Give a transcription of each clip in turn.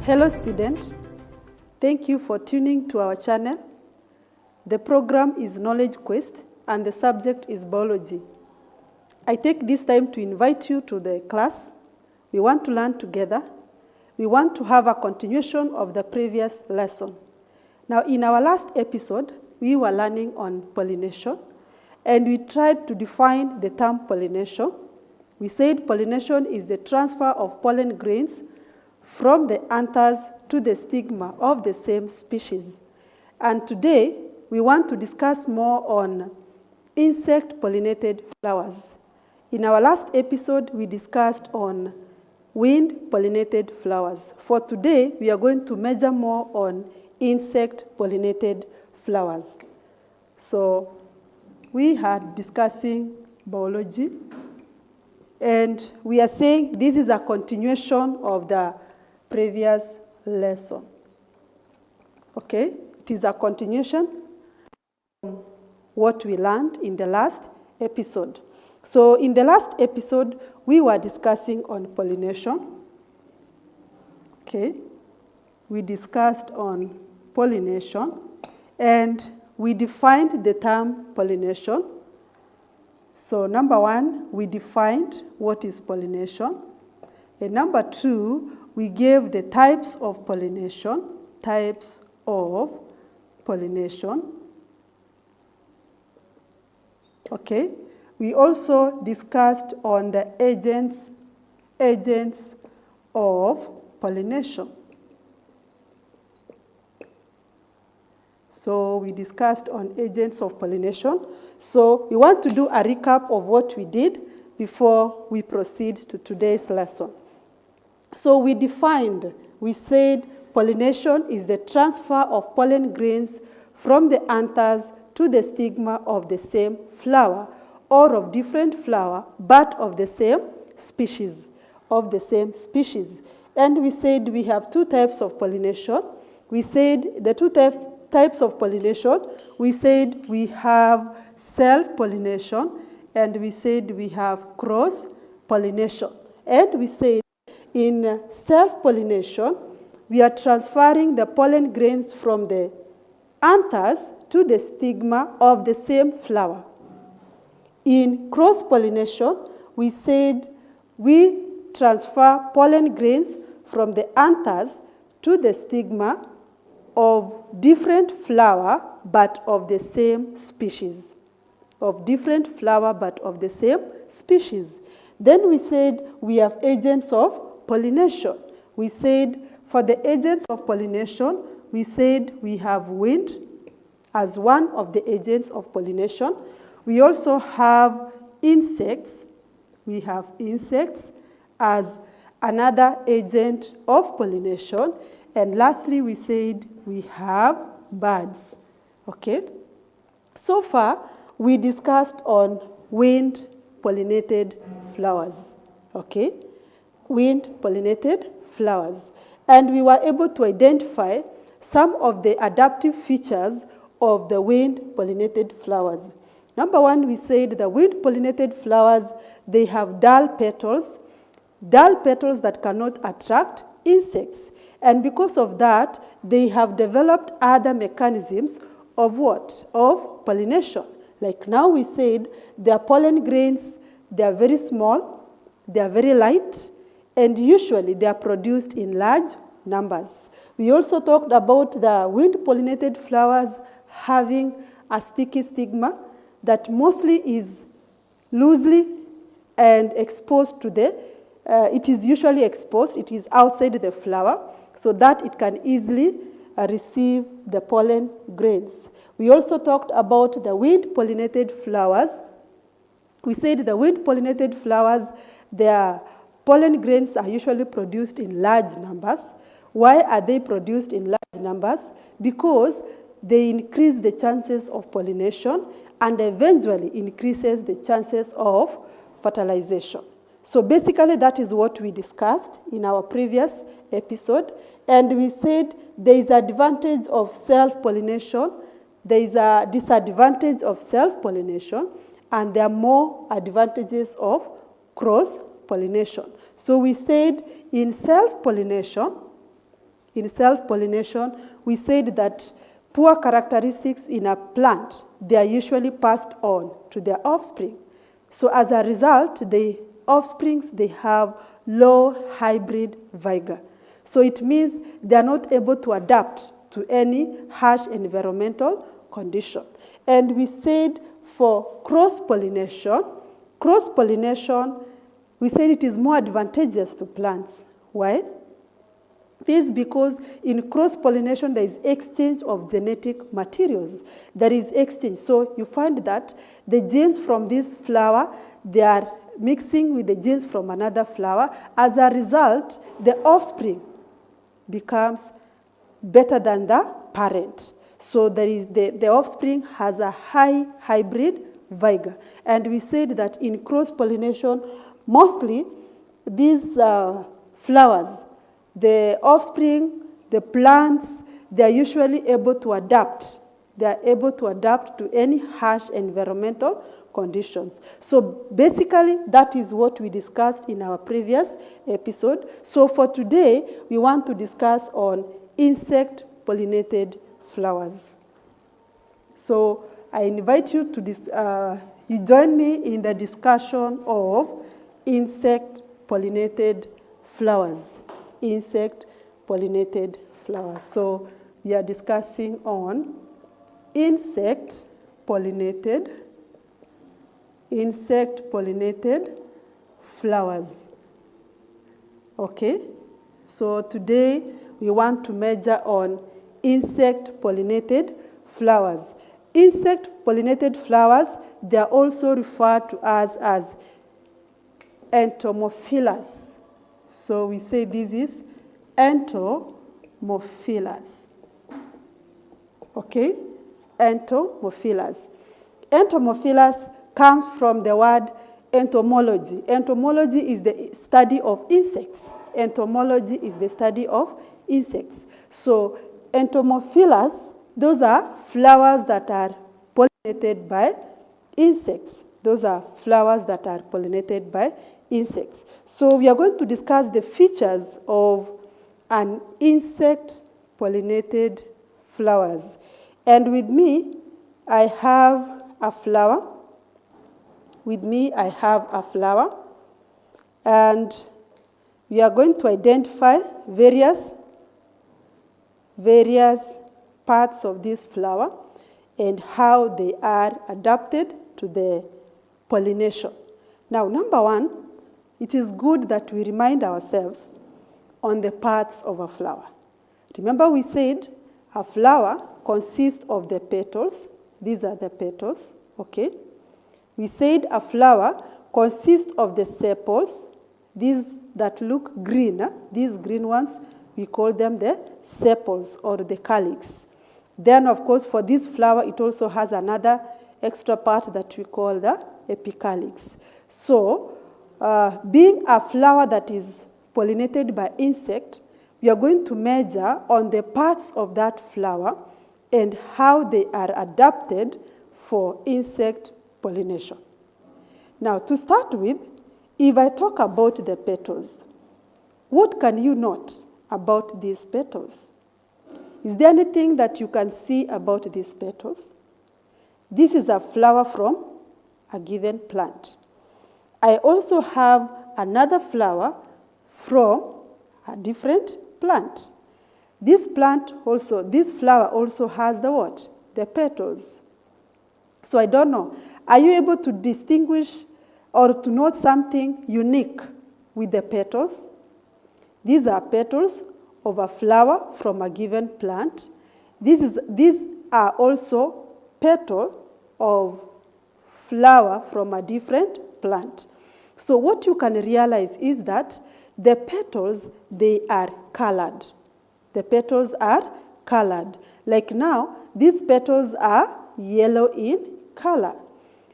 Hello student, thank you for tuning to our channel. The program is Knowledge Quest and the subject is biology. I take this time to invite you to the class. We want to learn together. We want to have a continuation of the previous lesson. Now in our last episode, we were learning on pollination and we tried to define the term pollination. We said pollination is the transfer of pollen grains from the anthers to the stigma of the same species. And today, we want to discuss more on insect-pollinated flowers. In our last episode, we discussed on wind-pollinated flowers. For today, we are going to measure more on insect-pollinated flowers. So, we had discussing biology, and we are saying this is a continuation of the previous lesson. Okay, it is a continuation of what we learned in the last episode. So in the last episode, we were discussing on pollination. Okay, we discussed on pollination and we defined the term pollination. So number one, we defined what is pollination. And number two, we gave the types of pollination, types of pollination. Okay, we also discussed on the agents of pollination. So we discussed on agents of pollination. So we want to do a recap of what we did before we proceed to today's lesson. So we said pollination is the transfer of pollen grains from the anthers to the stigma of the same flower or of different flower, but of the same species, And we said we have two types of pollination. We said the two types of pollination, we said we have self-pollination, and we said we have cross-pollination. And we said in self-pollination, we are transferring the pollen grains from the anthers to the stigma of the same flower. In cross-pollination, we said we transfer pollen grains from the anthers to the stigma of different flower but of the same species. Then we said we have agents of pollination. We said for the agents of pollination, we said we have wind as one of the agents of pollination. We also have insects. We have insects as another agent of pollination. And lastly, we said we have birds. Okay? So far, we discussed on wind-pollinated flowers. Okay? Wind-pollinated flowers. And we were able to identify some of the adaptive features of the wind-pollinated flowers. Number one, we said the wind-pollinated flowers, they have dull petals that cannot attract insects. And because of that, they have developed other mechanisms of what? Of pollination. Like now we said, their pollen grains, they are very small, they are very light, and usually they are produced in large numbers. We also talked about the wind-pollinated flowers having a sticky stigma that mostly is loosely and exposed to it is usually exposed, it is outside the flower, so that it can easily receive the pollen grains. We also talked about the wind-pollinated flowers. We said the wind-pollinated flowers, their pollen grains are usually produced in large numbers. Why are they produced in large numbers? Because they increase the chances of pollination and eventually increases the chances of fertilization. So basically that is what we discussed in our previous episode. And we said there is an advantage of self-pollination, there is a disadvantage of self-pollination, and there are more advantages of cross-pollination. So we said in self-pollination, in self-pollination, we said that poor characteristics in a plant, they are usually passed on to their offspring. So as a result, the offsprings, they have low hybrid vigor. So it means they are not able to adapt to any harsh environmental condition. And we said for cross-pollination, we said it is more advantageous to plants. Why? This is because in cross-pollination, there is exchange of genetic materials. There is exchange. So you find that the genes from this flower, they are mixing with the genes from another flower. As a result, the offspring becomes better than the parent. So the offspring has a high hybrid vigor. And we said that in cross-pollination, mostly these flowers, the offspring, the plants, they are usually able to adapt. They are able to adapt to any harsh environmental conditions. So basically, that is what we discussed in our previous episode. So for today, we want to discuss on insect-pollinated flowers. So I invite you to you join me in the discussion of insect-pollinated flowers. Insect-pollinated flowers. So we are discussing on insect-pollinated flowers. Okay? So today we want to measure on insect-pollinated flowers. Insect-pollinated flowers, they are also referred to as entomophilous. So we say this is entomophilous. Okay? Entomophilous. Entomophilous comes from the word entomology. Entomology is the study of insects. Entomology is the study of insects. So entomophilous, those are flowers that are pollinated by insects. Those are flowers that are pollinated by insects. So we are going to discuss the features of an insect-pollinated flowers. And with me, I have a flower. And we are going to identify various parts of this flower and how they are adapted to the pollination. Now, number one, it is good that we remind ourselves on the parts of a flower. Remember we said a flower consists of the petals. These are the petals, okay? We said a flower consists of the sepals. These that look green, these green ones, we call them the sepals or the calyx. Then, of course, for this flower, it also has another extra part that we call the epicalyx. So, being a flower that is pollinated by insect, we are going to measure on the parts of that flower and how they are adapted for insect pollination. Now, to start with, if I talk about the petals, what can you note about these petals? Is there anything that you can see about these petals? This is a flower from a given plant. I also have another flower from a different plant. This flower also has the what? The petals. So I don't know. Are you able to distinguish or to note something unique with the petals? These are petals of a flower from a given plant. These are also petals of flower from a different plant. So what you can realize is that the petals, they are colored. The petals are colored. Like now, these petals are yellow in color.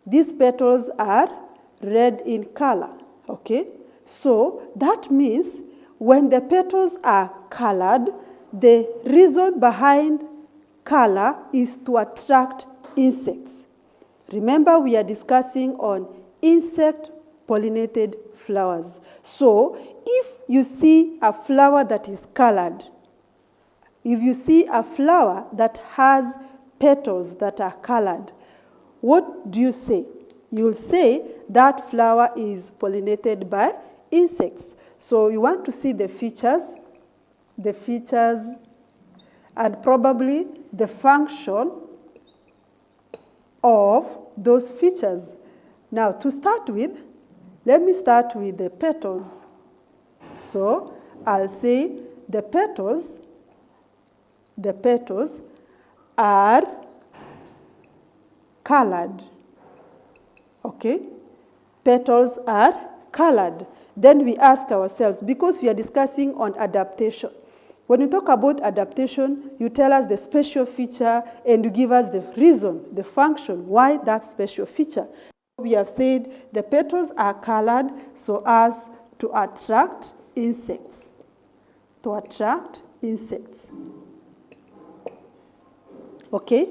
These petals are red in color, okay? So that means when the petals are colored, the reason behind color is to attract insects. Remember, we are discussing on insect-pollinated flowers. So if you see a flower that is colored, if you see a flower that has petals that are colored, what do you say? You'll say that flower is pollinated by insects. So you want to see the features, and probably the function of those features. Now, to start with, let me start with the petals. So I'll say the petals are colored. Okay? Petals are colored. Then we ask ourselves, because we are discussing on adaptation. When you talk about adaptation, you tell us the special feature and you give us the reason, the function, why that special feature. We have said the petals are colored so as to attract insects. To attract insects. Okay?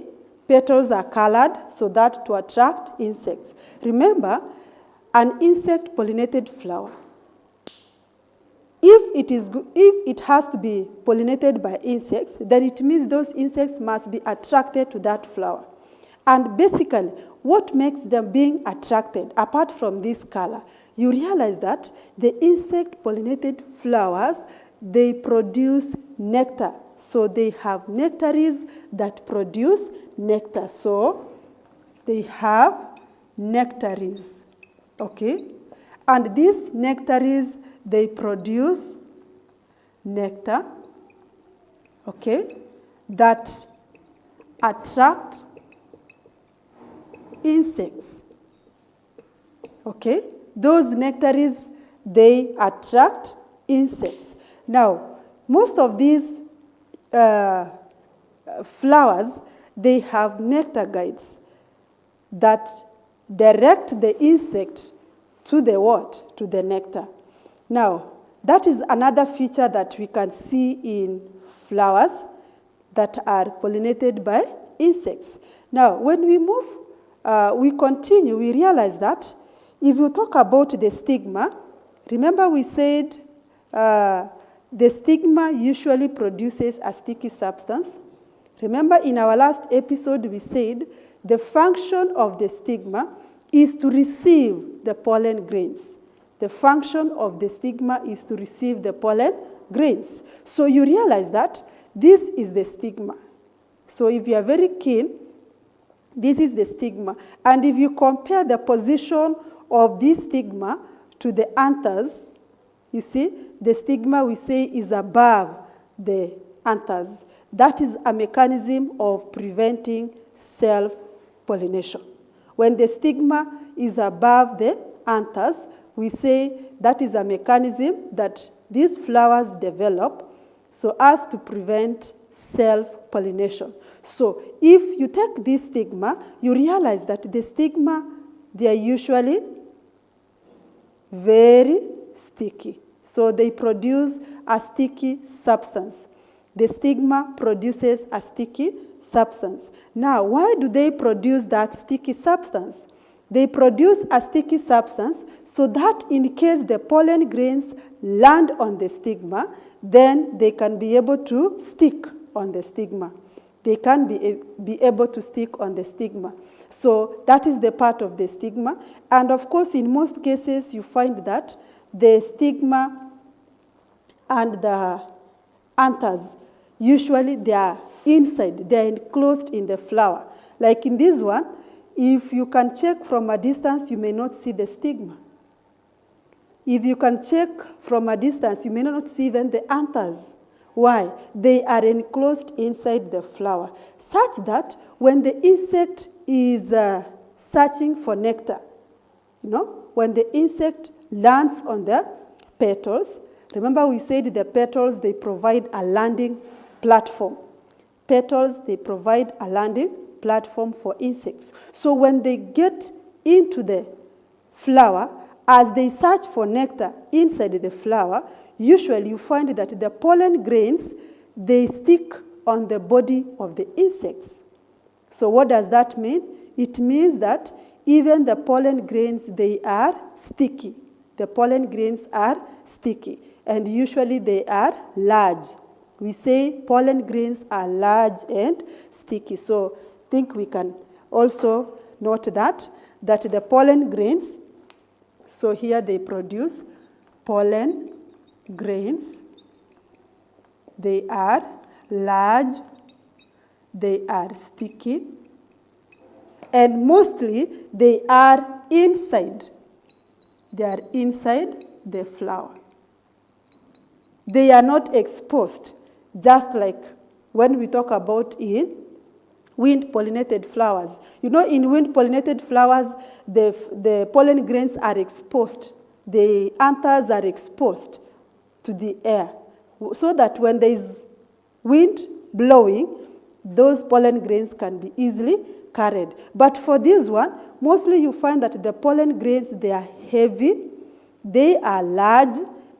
Petals are colored so that to attract insects. Remember, an insect-pollinated flower, if it has to be pollinated by insects, then it means those insects must be attracted to that flower. And basically, what makes them being attracted, apart from this color, you realize that the insect-pollinated flowers, they produce nectar. So they have nectaries that produce nectar. So they have nectaries. Okay? And these nectaries, they produce nectar, okay, that attract insects. Okay? Those nectaries, they attract insects. Now, most of these flowers, they have nectar guides that direct the insect to the what? To the nectar. Now, that is another feature that we can see in flowers that are pollinated by insects. Now, when we move, we continue, we realize that if you talk about the stigma, remember we said the stigma usually produces a sticky substance. Remember in our last episode we said the function of the stigma is to receive the pollen grains. The function of the stigma is to receive the pollen grains. So you realize that this is the stigma. So if you are very keen, this is the stigma. And if you compare the position of this stigma to the anthers, you see, the stigma we say is above the anthers. That is a mechanism of preventing self-pollination. When the stigma is above the anthers, we say that is a mechanism that these flowers develop so as to prevent self-pollination. So if you take this stigma, you realize that the stigma, they are usually very sticky. So they produce a sticky substance. The stigma produces a sticky substance. Now, why do they produce that sticky substance? They produce a sticky substance so that in case the pollen grains land on the stigma, then they can be able to stick on the stigma. They can be able to stick on the stigma. So that is the part of the stigma. And of course, in most cases, you find that the stigma and the anthers, usually they are inside, they are enclosed in the flower. Like in this one, if you can check from a distance, you may not see the stigma. If you can check from a distance, you may not see even the anthers. Why? They are enclosed inside the flower, such that when the insect is searching for nectar, when the insect lands on the petals, remember we said the petals, they provide a landing platform. Petals, they provide a landing platform for insects. So when they get into the flower, as they search for nectar inside the flower, usually you find that the pollen grains, they stick on the body of the insects. So what does that mean? It means that even the pollen grains, they are sticky. The pollen grains are sticky, and usually they are large. We say pollen grains are large and sticky. So I think we can also note that the pollen grains, so here they produce pollen grains. They are large, they are sticky, and mostly they are inside. They are inside the flower. They are not exposed, just like when we talk about in wind-pollinated flowers. You know, in wind-pollinated flowers, the pollen grains are exposed. The anthers are exposed to the air, so that when there is wind blowing, those pollen grains can be easily carried. But for this one, mostly you find that the pollen grains, they are heavy, they are large,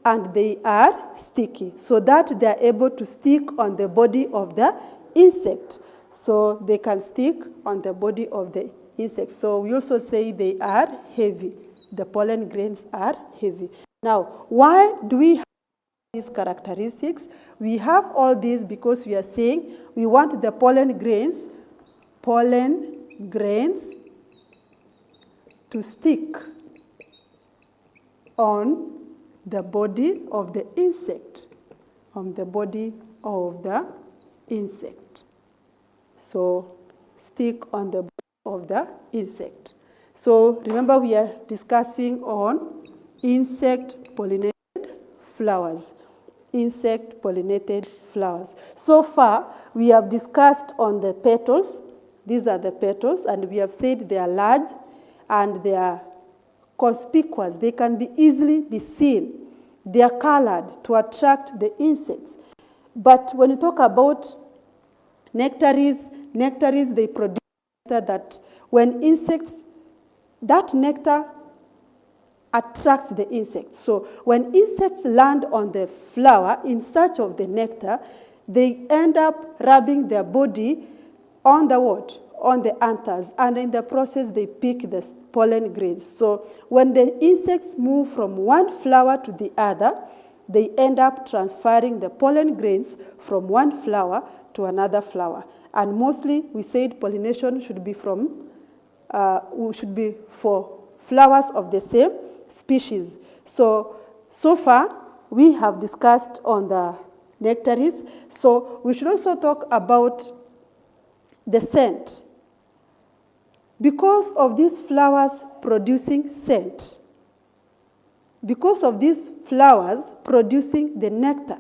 and they are sticky, so that they are able to stick on the body of the insect. So they can stick on the body of the insect. So we also say they are heavy. The pollen grains are heavy. Now, why do we have these characteristics? We have all these because we are saying we want the pollen grains to stick on the body of the insect, So stick on the body of the insect. So remember, we are discussing on insect-pollinated flowers. Insect-pollinated flowers. So far, we have discussed on the petals. These are the petals, and we have said they are large and they are conspicuous. They can be easily be seen. They are colored to attract the insects. But when you talk about nectaries, they produce nectar that when insects, that nectar attracts the insects. So when insects land on the flower in search of the nectar, they end up rubbing their body on the what? On the anthers. And in the process, they pick the pollen grains. So when the insects move from one flower to the other, they end up transferring the pollen grains from one flower to another flower. And mostly, we said pollination should be for flowers of the same species. So far, we have discussed on the nectaries. So we should also talk about the scent. Because of these flowers producing scent, because of these flowers producing the nectar,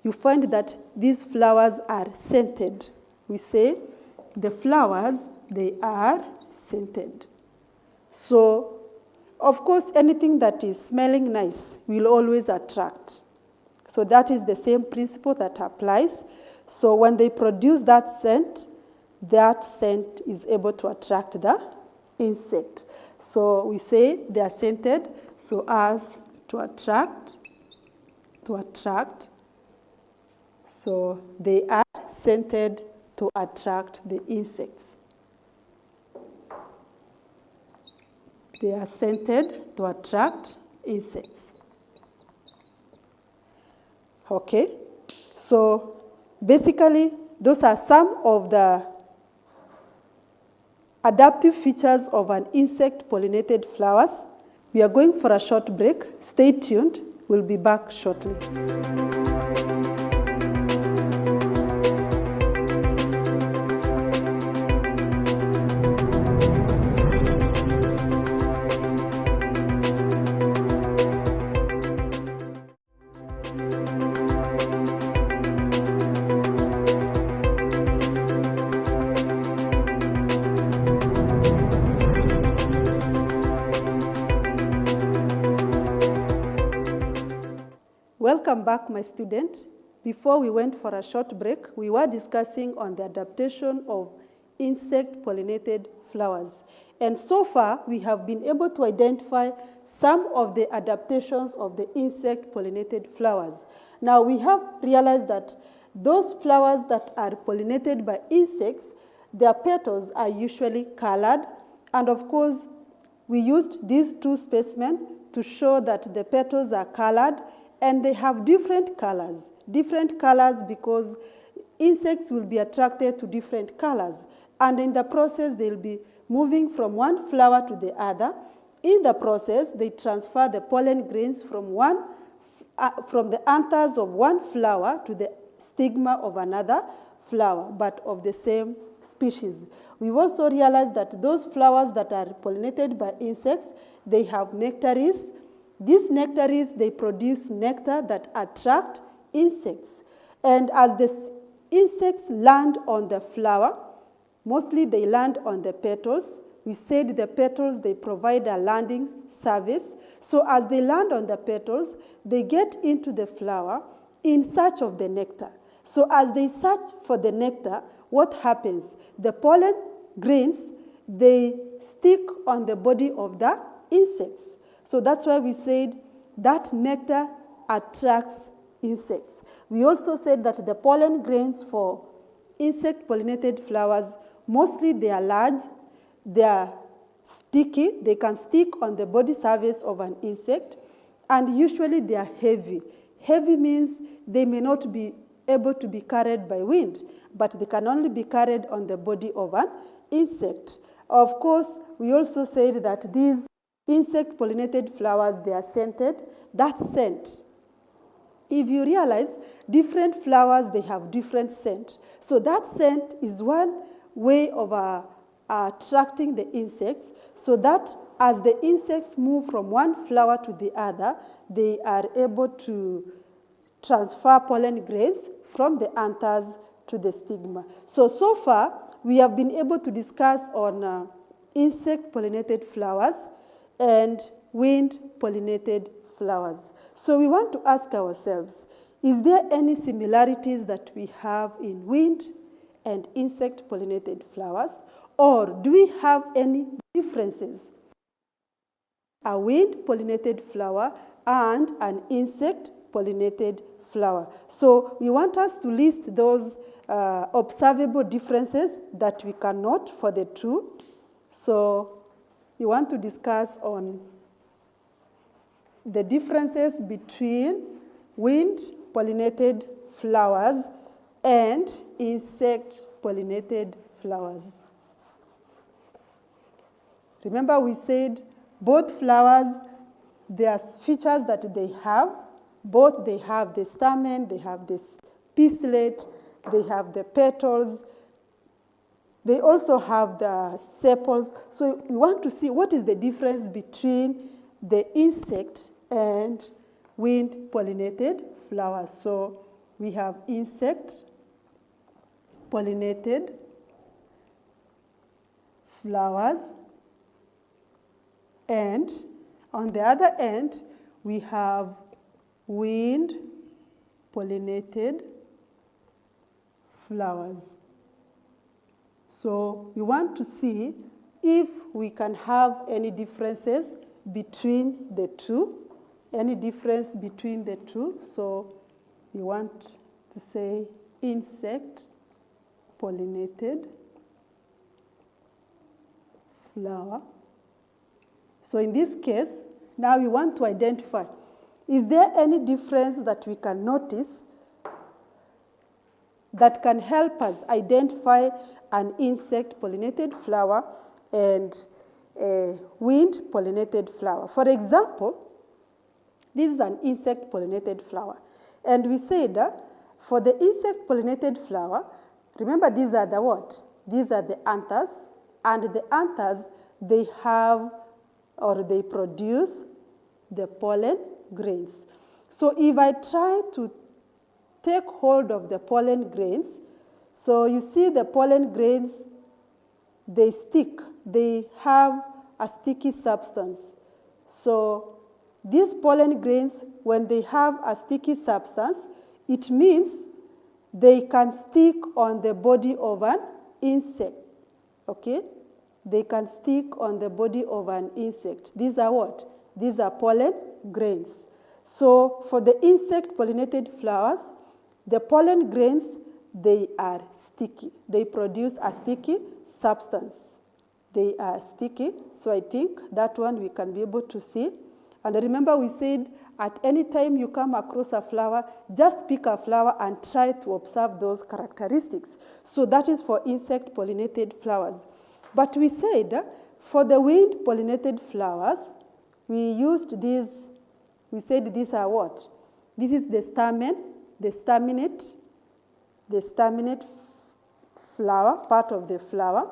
you find that these flowers are scented. We say the flowers, they are scented. So, of course, anything that is smelling nice will always attract. So that is the same principle that applies. So when they produce that scent is able to attract the insect. So we say they are scented so as to attract. So they are scented to attract the insects. They are scented to attract insects. Okay, so basically those are some of the adaptive features of an insect-pollinated flowers. We are going for a short break. Stay tuned. We'll be back shortly. Welcome back, my student. Before we went for a short break, we were discussing on the adaptation of insect-pollinated flowers. And so far, we have been able to identify some of the adaptations of the insect-pollinated flowers. Now, we have realized that those flowers that are pollinated by insects, their petals are usually colored. And of course, we used these two specimens to show that the petals are colored and they have different colors. different colors because insects will be attracted to different colors. And in the process, they'll be moving from one flower to the other. In the process, they transfer the pollen grains from the anthers of one flower to the stigma of another flower, but of the same species. We've also realized that those flowers that are pollinated by insects, they have nectaries. These nectaries, they produce nectar that attract insects. And as the insects land on the flower, mostly they land on the petals. We said the petals, they provide a landing service. So as they land on the petals, they get into the flower in search of the nectar. So as they search for the nectar, what happens? The pollen grains, they stick on the body of the insects. So that's why we said that nectar attracts insects. We also said that the pollen grains for insect-pollinated flowers, mostly they are large, they are sticky, they can stick on the body surface of an insect, and usually they are heavy. Heavy means they may not be able to be carried by wind, but they can only be carried on the body of an insect. Of course, we also said that these insect-pollinated flowers, they are scented. That scent, if you realize, different flowers, they have different scent. So that scent is one way of attracting the insects, so that as the insects move from one flower to the other, they are able to transfer pollen grains from the anthers to the stigma. So far, we have been able to discuss on insect-pollinated flowers and wind-pollinated flowers. So we want to ask ourselves, is there any similarities that we have in wind and insect-pollinated flowers? Or do we have any differences? A wind-pollinated flower and an insect-pollinated flower. So we want us to list those observable differences that we can note for the two. So we want to discuss on the differences between wind-pollinated flowers and insect-pollinated flowers. Remember we said both flowers, there are features that they have. Both they have the stamen, they have the pistillate, they have the petals. They also have the sepals. So we want to see what is the difference between the insect and wind-pollinated flowers. So we have insect-pollinated flowers, and on the other end, we have wind-pollinated flowers. So we want to see if we can have any differences between the two, any difference between the two. So we want to say insect-pollinated flower. So in this case, now we want to identify, is there any difference that we can notice that can help us identify an insect-pollinated flower and a wind-pollinated flower? For example, this is an insect-pollinated flower. And we said for the insect-pollinated flower, remember these are the what? These are the anthers. And the anthers, they have or they produce the pollen grains. So if I try to take hold of the pollen grains, so you see the pollen grains, they stick. They have a sticky substance. So these pollen grains, when they have a sticky substance, it means they can stick on the body of an insect, okay? They can stick on the body of an insect. These are what? These are pollen grains. So for the insect-pollinated flowers, the pollen grains, they are sticky. They produce a sticky substance. They are sticky. So I think that one we can be able to see. And remember we said at any time you come across a flower, just pick a flower and try to observe those characteristics. So that is for insect-pollinated flowers. But we said for the wind-pollinated flowers, we used these, we said these are what? This is the stamen, the staminate flower, part of the flower.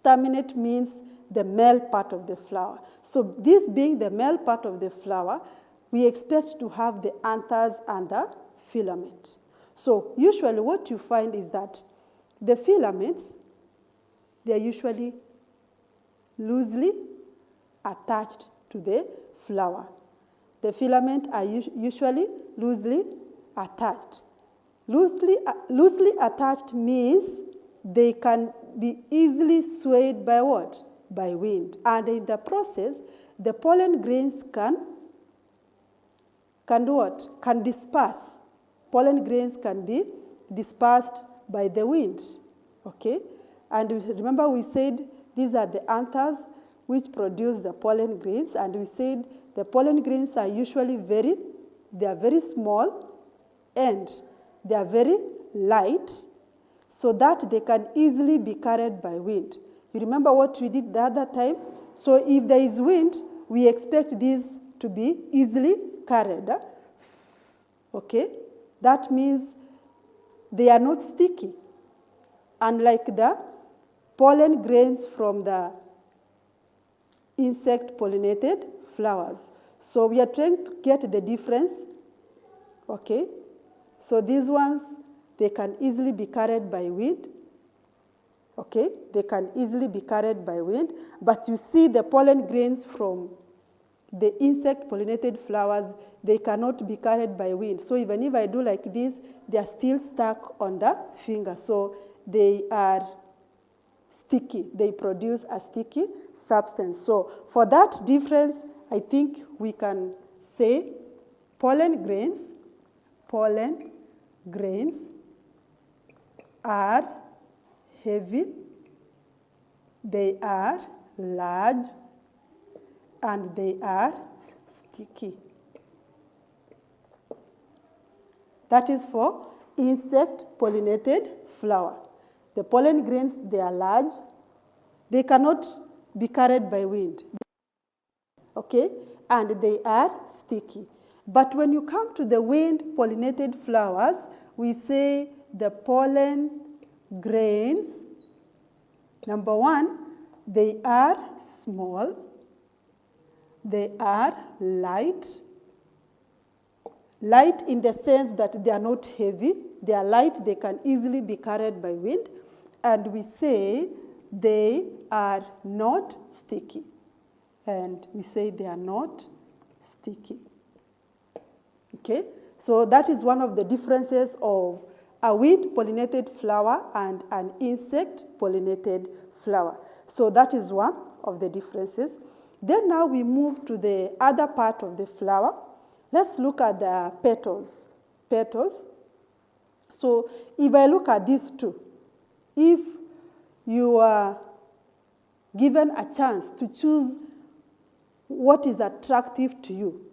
Staminate means the male part of the flower. So this being the male part of the flower, we expect to have the anthers and the filament. So usually what you find is that the filaments, they are usually loosely attached to the flower. The filaments are usually loosely attached. Loosely attached means they can be easily swayed by what? By wind. And in the process, the pollen grains can do what? Can disperse. Pollen grains can be dispersed by the wind. Okay? And remember we said these are the anthers which produce the pollen grains, and we said the pollen grains are usually very small and they are very light, so that they can easily be carried by wind. You remember what we did the other time? So if there is wind, we expect these to be easily carried. Okay? That means they are not sticky, unlike the pollen grains from the insect-pollinated flowers. So we are trying to get the difference. Okay? So these ones, they can easily be carried by wind. Okay? They can easily be carried by wind. But you see the pollen grains from the insect-pollinated flowers, they cannot be carried by wind. So even if I do like this, they are still stuck on the finger. So they are sticky. They produce a sticky substance. So for that difference, I think we can say pollen grains are heavy, they are large, and they are sticky. That is for insect-pollinated flower. The pollen grains, they are large. They cannot be carried by wind. Okay? And they are sticky. But when you come to the wind-pollinated flowers, we say the pollen grains, number one, they are small, they are light. Light in the sense that they are not heavy. They are light, they can easily be carried by wind. And we say they are not sticky. And we say they are not sticky. Okay? So that is one of the differences of a wind-pollinated flower and an insect-pollinated flower. So that is one of the differences. Then now we move to the other part of the flower. Let's look at the petals. Petals. So if I look at these two, if you are given a chance to choose what is attractive to you,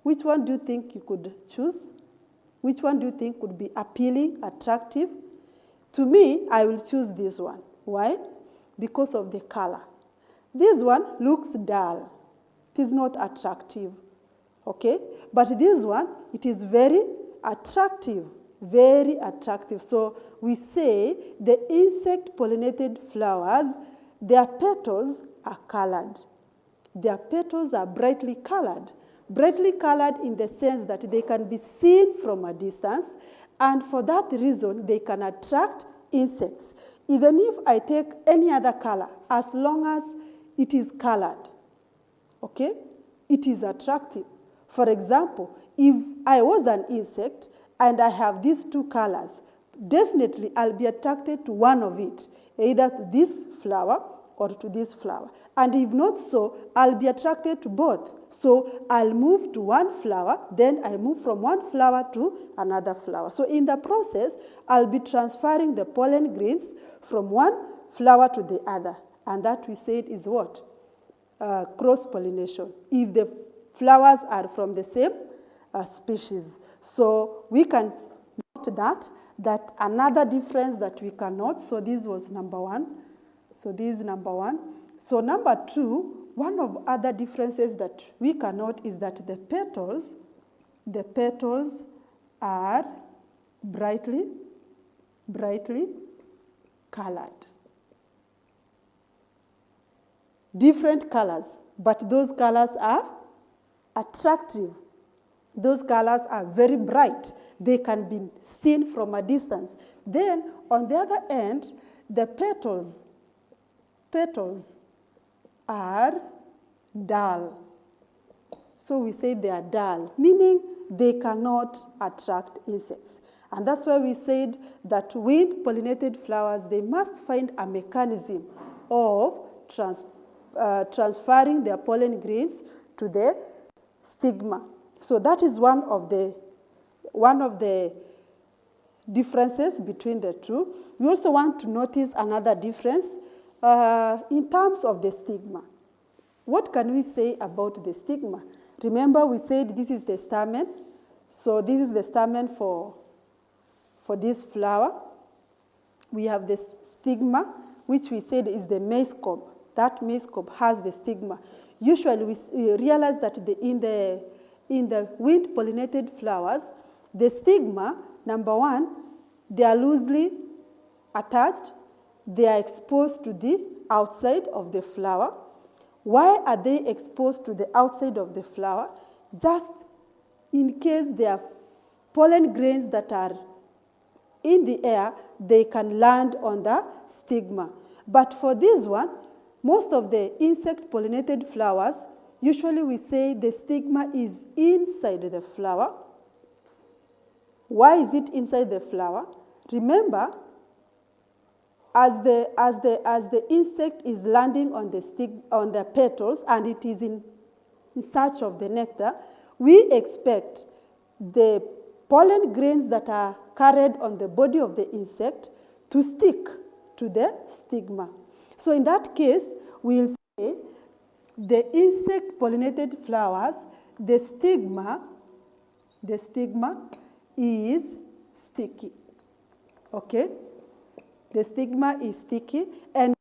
which one do you think you could choose? Which one do you think would be appealing, attractive? To me, I will choose this one. Why? Because of the color. This one looks dull. It is not attractive. Okay? But this one, it is very attractive. Very attractive. So we say the insect-pollinated flowers, their petals are colored. Their petals are brightly colored. Brightly colored in the sense that they can be seen from a distance, and for that reason, they can attract insects. Even if I take any other color, as long as it is colored, okay, it is attractive. For example, if I was an insect and I have these two colors, definitely I'll be attracted to one of it, either to this flower or to this flower. And if not so, I'll be attracted to both. So I'll move to one flower, then I move from one flower to another flower. So in the process, I'll be transferring the pollen grains from one flower to the other. And that we said is what? Cross-pollination. If the flowers are from the same species. So we can note that another difference that we can note, so this was number one. So this is number one. So number two, one of other differences that we can note is that the petals are brightly colored. Different colors, but those colors are attractive. Those colors are very bright. They can be seen from a distance. Then, on the other end, the petals are dull. So we say they are dull, meaning they cannot attract insects. And that's why we said that wind-pollinated flowers, they must find a mechanism of transferring their pollen grains to the stigma. So that is one of the differences between the two. We also want to notice another difference in terms of the stigma. What can we say about the stigma? Remember, we said this is the stamen. So this is the stamen for this flower. We have the stigma, which we said is the maize cob. That maize cob has the stigma. Usually we realize that in the wind-pollinated flowers, the stigma, number one, they are loosely attached. They are exposed to the outside of the flower. Why are they exposed to the outside of the flower? Just in case there are pollen grains that are in the air, they can land on the stigma. But for this one, most of the insect-pollinated flowers, usually we say the stigma is inside the flower. Why is it inside the flower? Remember, as the insect is landing on the petals and it is in search of the nectar, we expect the pollen grains that are carried on the body of the insect to stick to the stigma. So in that case, we'll say the insect-pollinated flowers, the stigma is sticky. Okay? The stigma is sticky and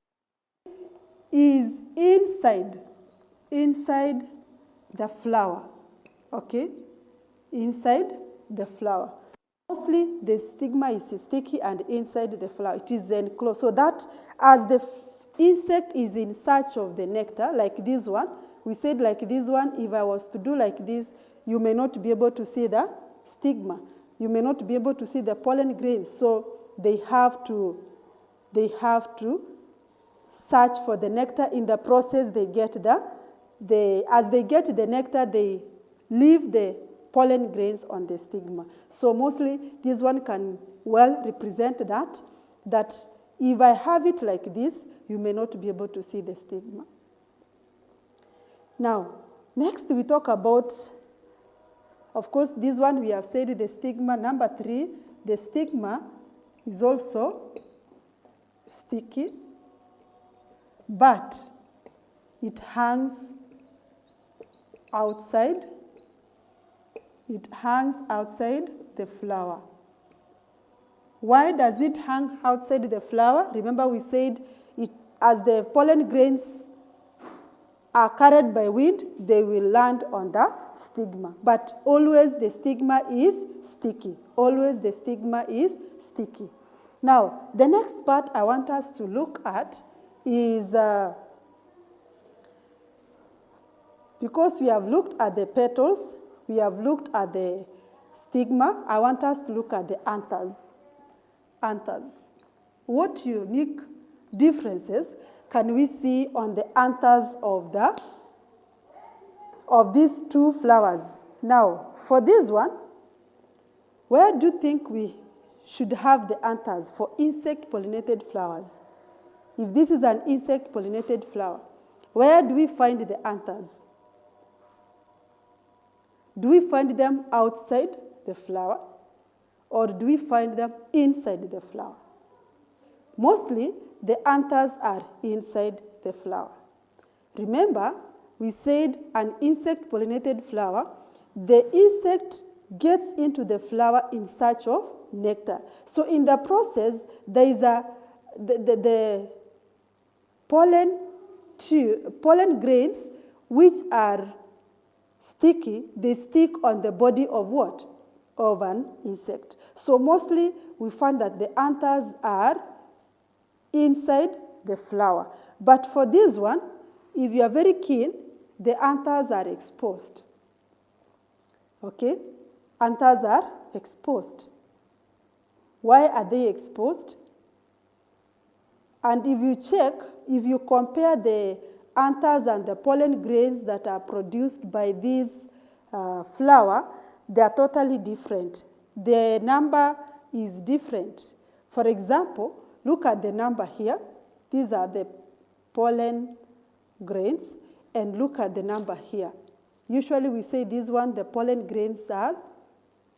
is inside the flower. Okay? Inside the flower. Mostly the stigma is sticky and inside the flower. It is enclosed. So that as the insect is in search of the nectar, like this one, we said like this one, if I was to do like this, you may not be able to see the stigma. You may not be able to see the pollen grains. So they have to search for the nectar. In the process, they get as they get the nectar, they leave the pollen grains on the stigma. So mostly, this one can well represent that if I have it like this, you may not be able to see the stigma. Now, next we talk about, of course, this one we have said the stigma. Number 3, the stigma is also sticky, but it hangs outside. It hangs outside the flower. Why does it hang outside the flower? Remember we said as the pollen grains are carried by wind, they will land on the stigma. But always the stigma is sticky. Always the stigma is sticky. Now, the next part I want us to look at is, because we have looked at the petals, we have looked at the stigma, I want us to look at the anthers. Anthers. What unique differences can we see on the anthers of these two flowers? Now, for this one, where do you think we should have the anthers for insect-pollinated flowers? If this is an insect-pollinated flower, where do we find the anthers? Do we find them outside the flower, or do we find them inside the flower? Mostly, the anthers are inside the flower. Remember, we said an insect-pollinated flower, the insect gets into the flower in search of nectar. So in the process, there is the pollen grains which are sticky, they stick on the body of what? Of an insect. So mostly we find that the anthers are inside the flower. But for this one, if you are very keen, the anthers are exposed. Okay? Anthers are exposed. Why are they exposed? And if you check, if you compare the anthers and the pollen grains that are produced by this flower, they are totally different. The number is different. For example, look at the number here. These are the pollen grains, and look at the number here. Usually we say this one, the pollen grains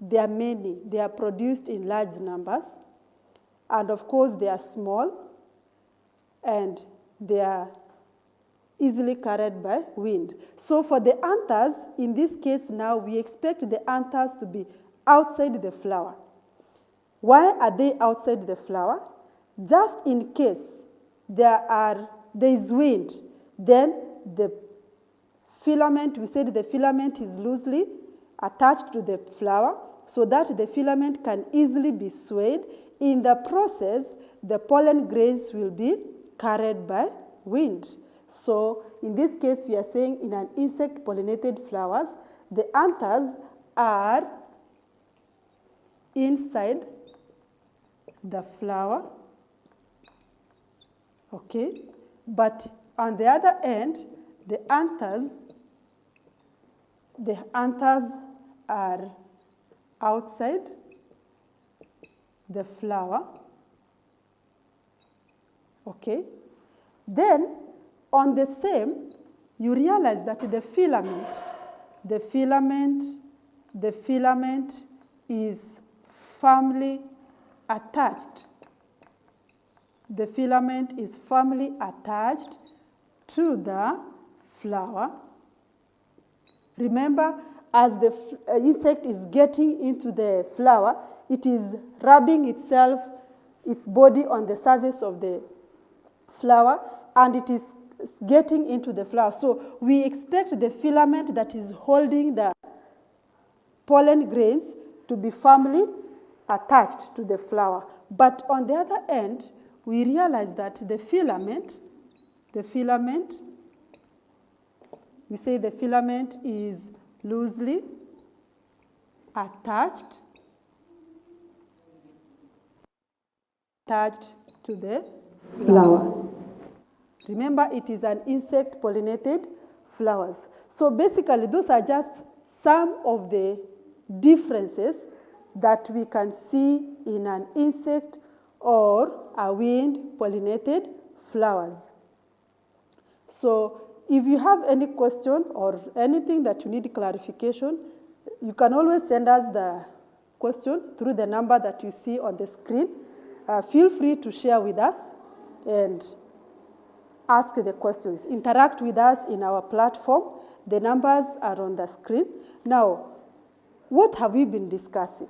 they are many. They are produced in large numbers. And of course, they are small, and they are easily carried by wind. So for the anthers, in this case now, we expect the anthers to be outside the flower. Why are they outside the flower? Just in case there is wind, then the filament, we said the filament is loosely attached to the flower so that the filament can easily be swayed. In the process, the pollen grains will be carried by wind. So in this case, we are saying in an insect-pollinated flowers, the anthers are inside the flower, okay? But on the other end, the anthers are outside the flower, okay? Then, on the same, you realize that the filament is firmly attached. The filament is firmly attached to the flower. Remember, as the insect is getting into the flower, it is rubbing its body on the surface of the flower, and it is getting into the flower. So we expect the filament that is holding the pollen grains to be firmly attached to the flower. But on the other end, we realize that the filament, we say the filament is loosely attached to the flower. Remember, it is an insect-pollinated flowers. So basically, those are just some of the differences that we can see in an insect or a wind-pollinated flowers. So if you have any question or anything that you need clarification, you can always send us the question through the number that you see on the screen. Feel free to share with us and ask the questions. Interact with us in our platform. The numbers are on the screen. Now, what have we been discussing?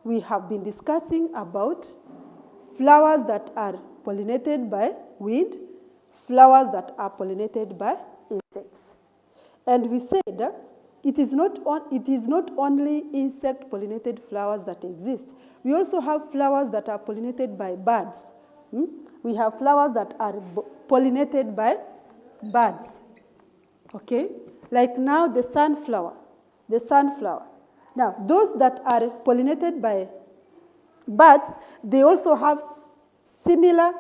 We have been discussing about flowers that are pollinated by wind, flowers that are pollinated by insects. And we said it is not only insect-pollinated flowers that exist. We also have flowers that are pollinated by birds. We have flowers that are pollinated by birds, okay? Like now the sunflower. Now, those that are pollinated by birds, they also have similar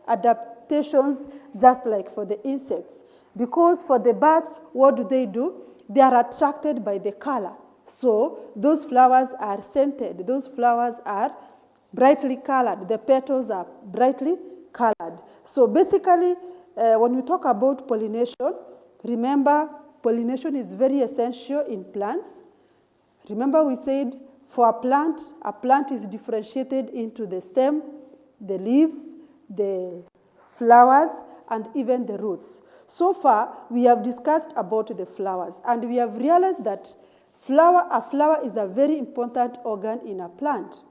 adaptations just like for the insects. Because for the birds, what do? They are attracted by the color. So those flowers are scented. Those flowers are brightly colored. The petals are brightly colored. So basically, when we talk about pollination, remember, pollination is very essential in plants. Remember we said for a plant is differentiated into the stem, the leaves, the flowers, and even the roots. So far, we have discussed about the flowers, and we have realized that a flower is a very important organ in a plant.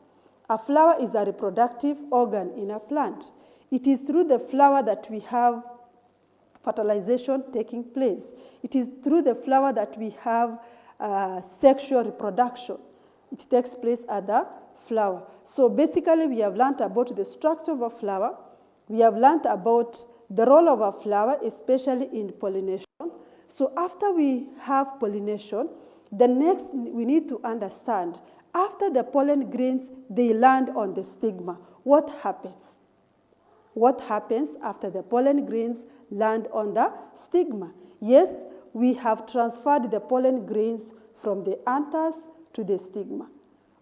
A flower is a reproductive organ in a plant. It is through the flower that we have fertilization taking place. It is through the flower that we have sexual reproduction. It takes place at the flower. So basically, we have learned about the structure of a flower. We have learned about the role of a flower, especially in pollination. So after we have pollination, the next we need to understand, after the pollen grains, they land on the stigma. What happens? What happens after the pollen grains land on the stigma? Yes, we have transferred the pollen grains from the anthers to the stigma.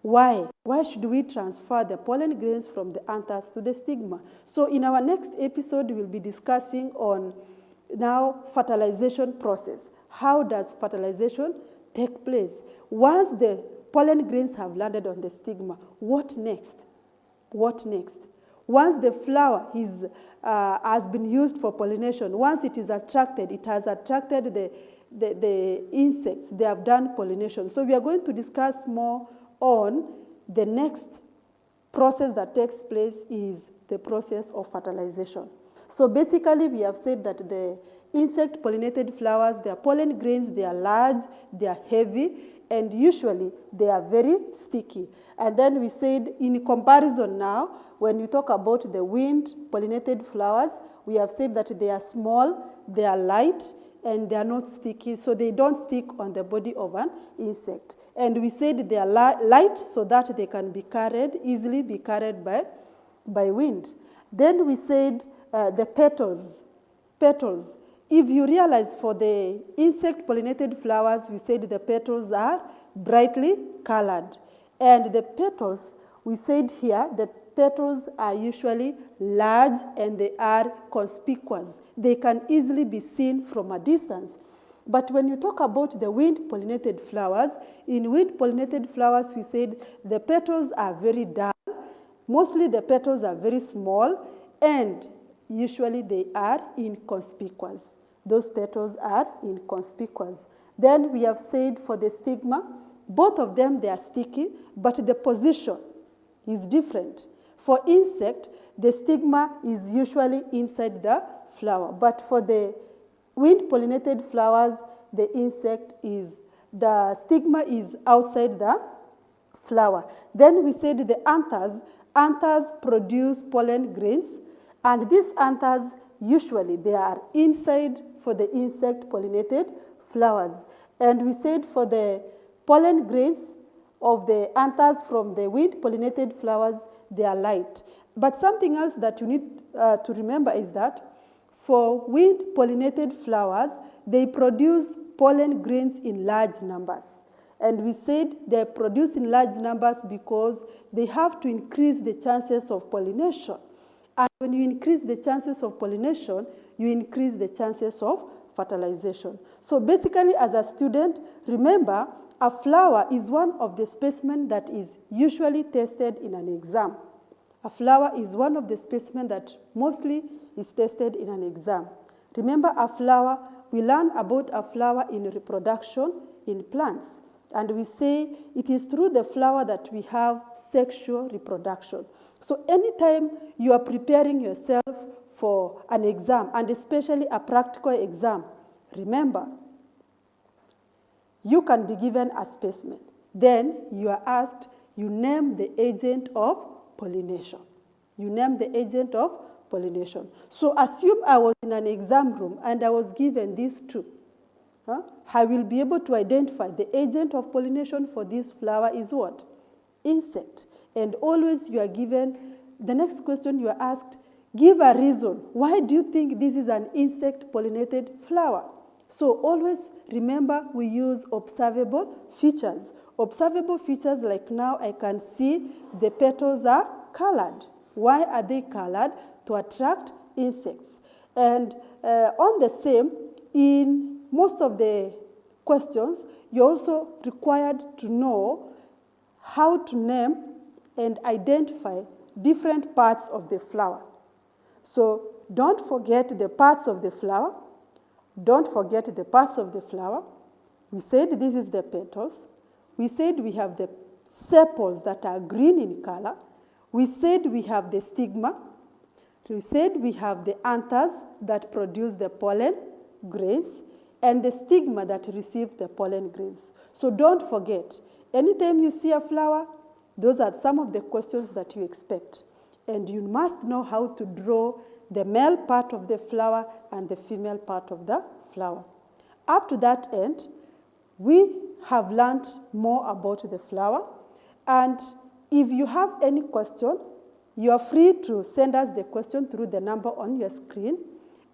Why? Why should we transfer the pollen grains from the anthers to the stigma? So in our next episode, we'll be discussing on now fertilization process. How does fertilization take place? Once the pollen grains have landed on the stigma, what next? What next? Once the flower has been used for pollination, once it is attracted, it has attracted the insects, they have done pollination. So we are going to discuss more on the next process that takes place is the process of fertilization. So basically, we have said that the insect-pollinated flowers, their pollen grains, they are large, they are heavy, and usually they are very sticky. And then we said in comparison now, when we talk about the wind-pollinated flowers, we have said that they are small, they are light, and they are not sticky, so they don't stick on the body of an insect. And we said they are light so that they can be carried, easily be carried by wind. Then we said the petals. If you realize for the insect-pollinated flowers, we said the petals are brightly colored. And the petals, we said here, the petals are usually large and they are conspicuous. They can easily be seen from a distance. But when you talk about the wind-pollinated flowers, in wind-pollinated flowers, we said the petals are very dull. Mostly the petals are very small, and usually they are inconspicuous. Those petals are inconspicuous. Then we have said for the stigma, both of them, they are sticky, but the position is different. For insect, the stigma is usually inside the flower, but for the wind-pollinated flowers, the stigma is outside the flower. Then we said the anthers produce pollen grains, and these anthers, usually they are inside for the insect-pollinated flowers. And we said for the pollen grains of the anthers from the wind-pollinated flowers, they are light. But something else that you need to remember is that for wind-pollinated flowers, they produce pollen grains in large numbers. And we said they produce in large numbers because they have to increase the chances of pollination. And when you increase the chances of pollination, you increase the chances of fertilization. So basically, as a student, remember, a flower is one of the specimens that is usually tested in an exam. A flower is one of the specimens that mostly is tested in an exam. Remember, a flower, we learn about a flower in reproduction in plants. And we say it is through the flower that we have sexual reproduction. So anytime you are preparing yourself for an exam, and especially a practical exam, remember, you can be given a specimen. Then you are asked, you name the agent of pollination. You name the agent of pollination. So assume I was in an exam room and I was given these two. I will be able to identify the agent of pollination for this flower is what? Insect. And always you are given, the next question you are asked, give a reason. Why do you think this is an insect-pollinated flower? So always remember we use observable features. Observable features like now I can see the petals are colored. Why are they colored? To attract insects. And on the same, in most of the questions, you're also required to know how to name and identify different parts of the flower. So don't forget the parts of the flower. Don't forget the parts of the flower. We said this is the petals. We said we have the sepals that are green in color. We said we have the stigma. We said we have the anthers that produce the pollen grains and the stigma that receives the pollen grains. So don't forget, anytime you see a flower, those are some of the questions that you expect. And you must know how to draw the male part of the flower and the female part of the flower. Up to that end, we have learned more about the flower. And if you have any question, you are free to send us the question through the number on your screen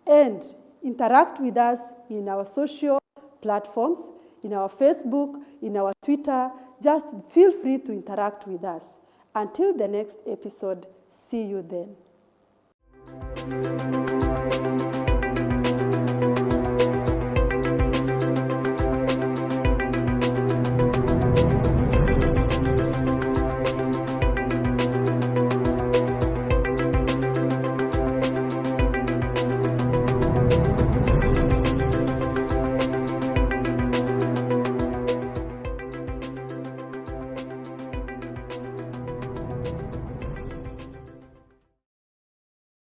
and interact with us in our social platforms, in our Facebook, in our Twitter. Just feel free to interact with us. Until the next episode, see you then.